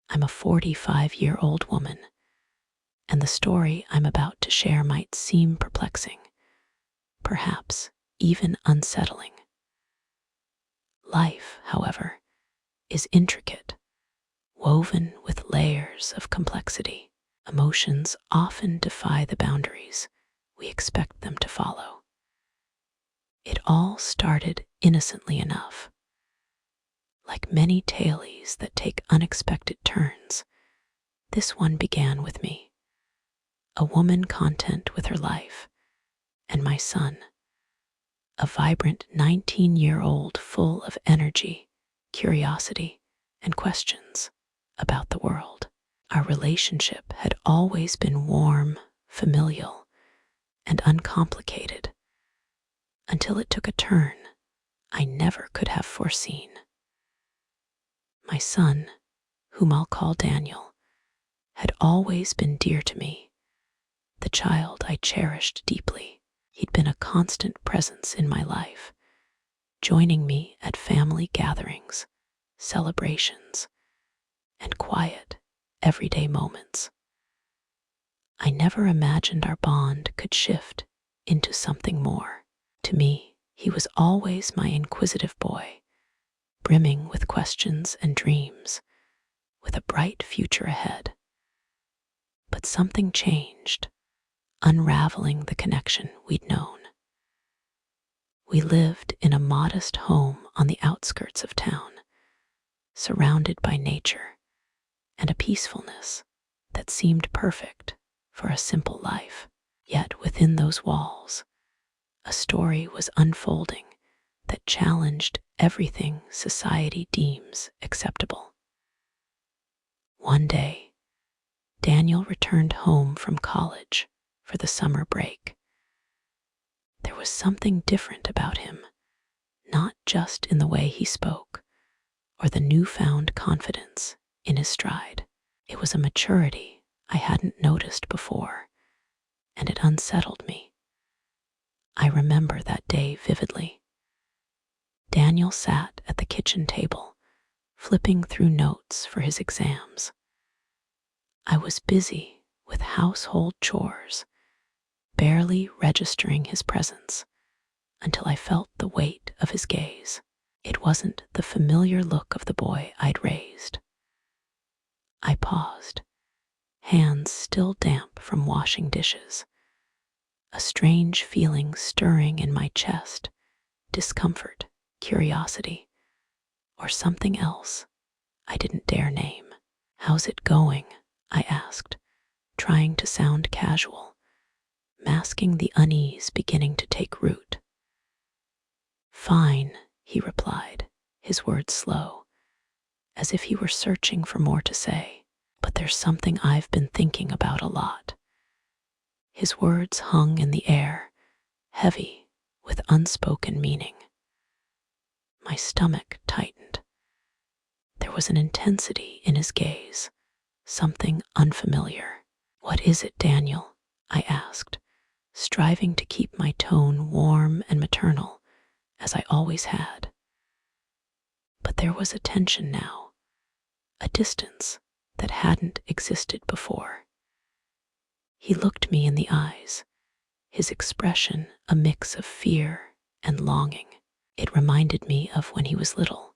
I'm a 45-year-old woman, and the story I'm about to share might seem perplexing, perhaps even unsettling. Life, however, is intricate, woven with layers of complexity. Emotions often defy the boundaries we expect them to follow. It all started innocently enough. Like many tales that take unexpected turns, this one began with me, a woman content with her life, and my son, a vibrant 19-year-old full of energy, curiosity, and questions about the world. Our relationship had always been warm, familial, and uncomplicated, until it took a turn I never could have foreseen. My son, whom I'll call Daniel, had always been dear to me, the child I cherished deeply. He'd been a constant presence in my life, joining me at family gatherings, celebrations, and quiet, everyday moments. I never imagined our bond could shift into something more. To me, he was always my inquisitive boy, brimming with questions and dreams, with a bright future ahead. But something changed, unraveling the connection we'd known. We lived in a modest home on the outskirts of town, surrounded by nature and a peacefulness that seemed perfect for a simple life. Yet within those walls, a story was unfolding that challenged everything society deems acceptable. One day, Daniel returned home from college for the summer break. There was something different about him, not just in the way he spoke or the newfound confidence in his stride. It was a maturity I hadn't noticed before, and it unsettled me. I remember that day vividly. Daniel sat at the kitchen table, flipping through notes for his exams. I was busy with household chores, barely registering his presence, until I felt the weight of his gaze. It wasn't the familiar look of the boy I'd raised. I paused, hands still damp from washing dishes, a strange feeling stirring in my chest, discomfort, curiosity, or something else I didn't dare name. "How's it going?" I asked, trying to sound casual, masking the unease beginning to take root. "Fine," he replied, his words slow, as if he were searching for more to say. "But there's something I've been thinking about a lot." His words hung in the air, heavy with unspoken meaning. My stomach tightened. There was an intensity in his gaze, something unfamiliar. "What is it, Daniel?" I asked, striving to keep my tone warm and maternal, as I always had. But there was a tension now, a distance that hadn't existed before. He looked me in the eyes, his expression a mix of fear and longing. It reminded me of when he was little,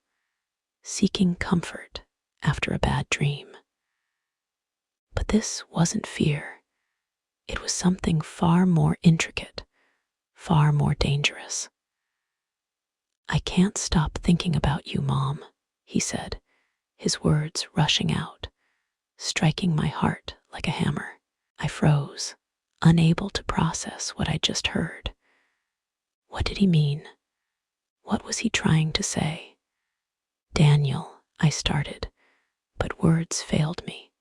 seeking comfort after a bad dream. But this wasn't fear. It was something far more intricate, far more dangerous. "I can't stop thinking about you, Mom," he said, his words rushing out, striking my heart like a hammer. I froze, unable to process what I'd just heard. What did he mean? What was he trying to say? "Daniel," I started, but words failed me.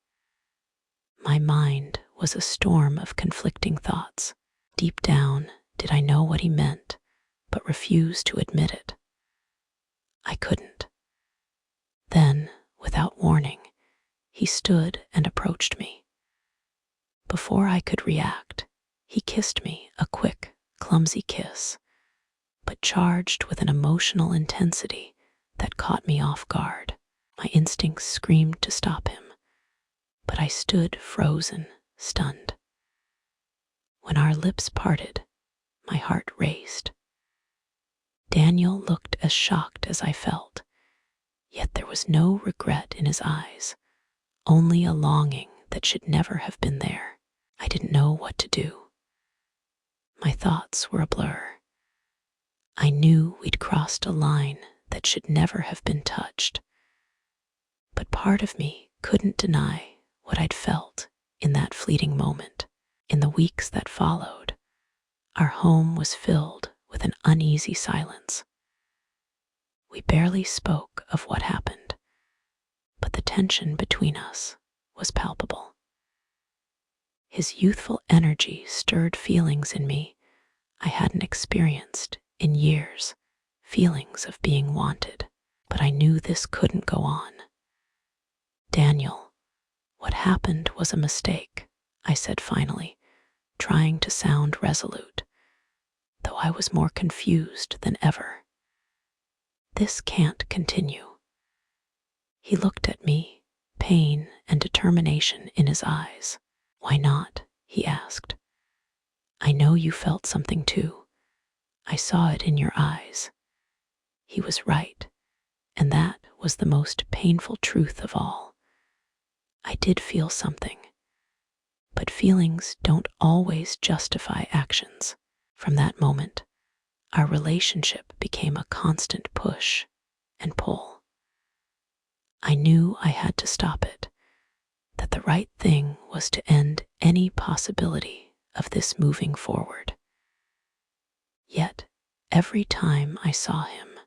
My mind was a storm of conflicting thoughts. Deep down, did I know what he meant, but refused to admit it? I couldn't. Then, without warning, he stood and approached me. Before I could react, he kissed me, a quick, clumsy kiss, but charged with an emotional intensity that caught me off guard. My instincts screamed to stop him, but I stood frozen, stunned. When our lips parted, my heart raced. Daniel looked as shocked as I felt, yet there was no regret in his eyes, only a longing that should never have been there. I didn't know what to do. My thoughts were a blur. I knew we'd crossed a line that should never have been touched, but part of me couldn't deny what I'd felt in that fleeting moment. In the weeks that followed, our home was filled with an uneasy silence. We barely spoke of what happened, but the tension between us was palpable. His youthful energy stirred feelings in me I hadn't experienced in years, feelings of being wanted, but I knew this couldn't go on. "Daniel, what happened was a mistake," I said finally, trying to sound resolute, though I was more confused than ever. "This can't continue." He looked at me, pain and determination in his eyes. "Why not?" he asked. "I know you felt something too. I saw it in your eyes." He was right, and that was the most painful truth of all. I did feel something, but feelings don't always justify actions. From that moment, our relationship became a constant push and pull. I knew I had to stop it, that the right thing was to end any possibility of this moving forward. Yet, every time I saw him,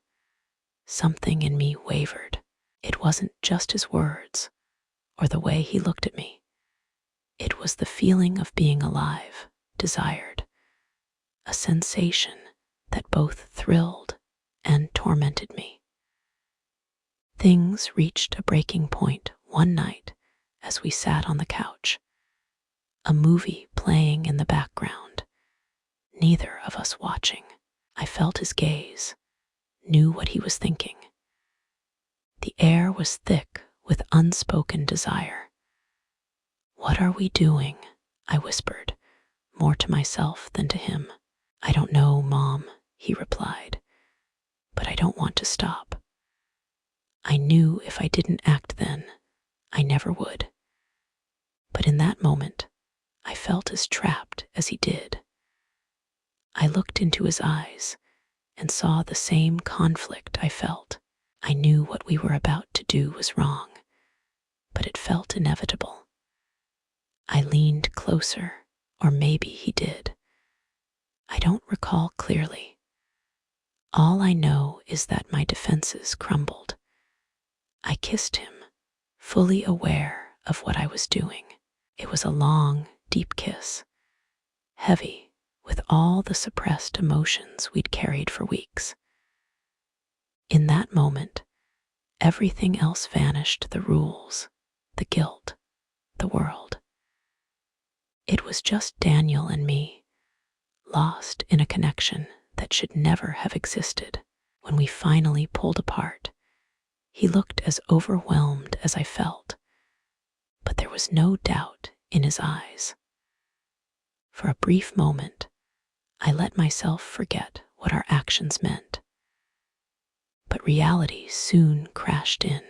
something in me wavered. It wasn't just his words or the way he looked at me. It was the feeling of being alive, desired, a sensation that both thrilled and tormented me. Things reached a breaking point one night as we sat on the couch, a movie playing in the background, neither of us watching. I felt his gaze, knew what he was thinking. The air was thick with unspoken desire. "What are we doing?" I whispered, more to myself than to him. "I don't know, Mom," he replied, "but I don't want to stop." I knew if I didn't act then, I never would. But in that moment, I felt as trapped as he did. I looked into his eyes and saw the same conflict I felt. I knew what we were about to do was wrong, but it felt inevitable. I leaned closer, or maybe he did. I don't recall clearly. All I know is that my defenses crumbled. I kissed him, fully aware of what I was doing. It was a long, deep kiss, heavy with all the suppressed emotions we'd carried for weeks. In that moment, everything else vanished: the rules, the guilt, the world. It was just Daniel and me, lost in a connection that should never have existed. When we finally pulled apart, he looked as overwhelmed as I felt, but there was no doubt in his eyes. For a brief moment, I let myself forget what our actions meant. But reality soon crashed in,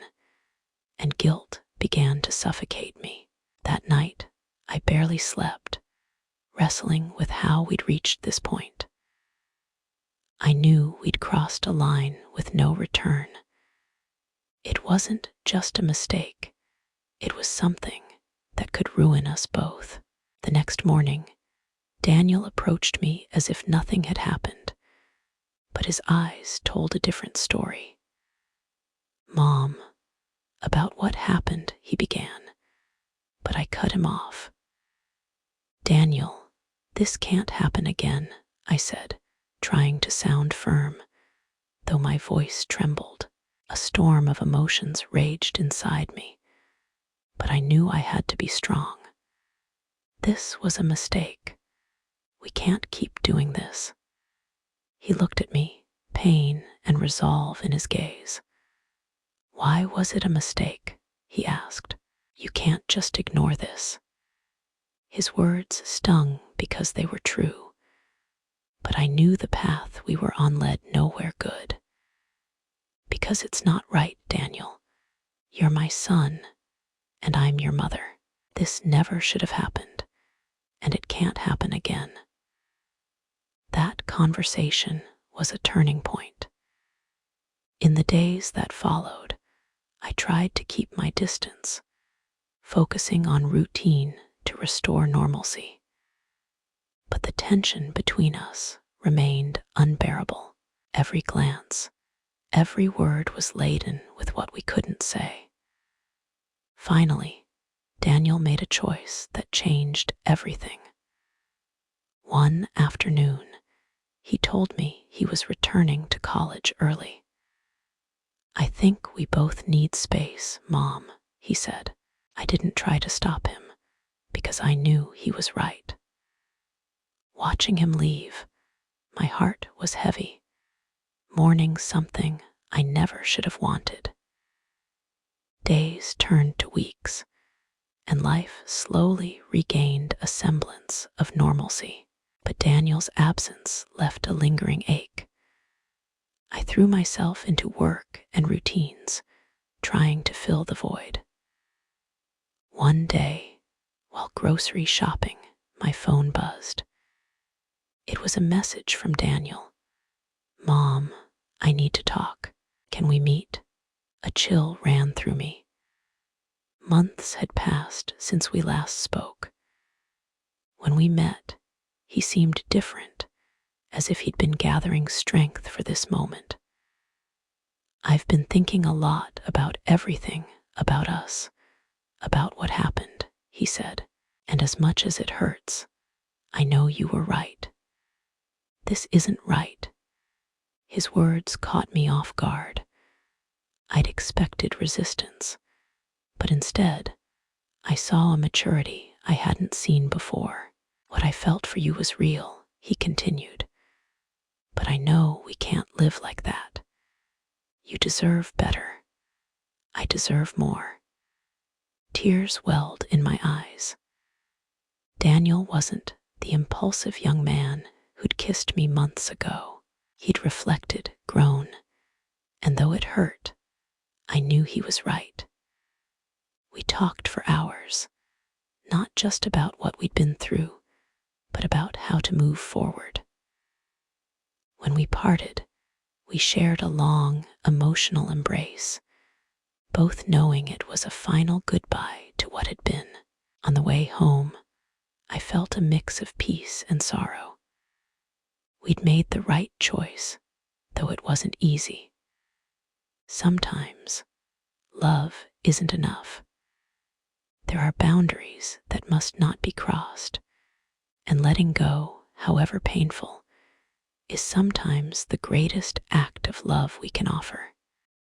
and guilt began to suffocate me. That night, I barely slept, wrestling with how we'd reached this point. I knew we'd crossed a line with no return. It wasn't just a mistake, it was something that could ruin us both. The next morning, Daniel approached me as if nothing had happened, but his eyes told a different story. "Mom, about what happened," he began, but I cut him off. "Daniel, this can't happen again," I said, trying to sound firm, though my voice trembled. A storm of emotions raged inside me, but I knew I had to be strong. "This was a mistake. We can't keep doing this." He looked at me, pain and resolve in his gaze. "Why was it a mistake?" he asked. You can't just ignore this. His words stung because they were true, but I knew the path we were on led nowhere good. Because it's not right, Daniel. You're my son, and I'm your mother. This never should have happened, and it can't happen again. That conversation was a turning point. In the days that followed, I tried to keep my distance, focusing on routine to restore normalcy. But the tension between us remained unbearable. Every glance, every word was laden with what we couldn't say. Finally, Daniel made a choice that changed everything. One afternoon, he told me he was returning to college early. I think we both need space, Mom, he said. I didn't try to stop him because I knew he was right. Watching him leave, my heart was heavy, mourning something I never should have wanted. Days turned to weeks, and life slowly regained a semblance of normalcy. But Daniel's absence left a lingering ache. I threw myself into work and routines, trying to fill the void. One day, while grocery shopping, my phone buzzed. It was a message from Daniel. Mom, I need to talk. Can we meet? A chill ran through me. Months had passed since we last spoke. When we met, he seemed different, as if he'd been gathering strength for this moment. I've been thinking a lot about everything about us, about what happened, he said, and as much as it hurts, I know you were right. This isn't right. His words caught me off guard. I'd expected resistance, but instead, I saw a maturity I hadn't seen before. What I felt for you was real, he continued. But I know we can't live like that. You deserve better. I deserve more. Tears welled in my eyes. Daniel wasn't the impulsive young man who'd kissed me months ago. He'd reflected, grown, and though it hurt, I knew he was right. We talked for hours, not just about what we'd been through, but about how to move forward. When we parted, we shared a long, emotional embrace, both knowing it was a final goodbye to what had been. On the way home, I felt a mix of peace and sorrow. We'd made the right choice, though it wasn't easy. Sometimes, love isn't enough. There are boundaries that must not be crossed, and letting go, however painful, is sometimes the greatest act of love we can offer.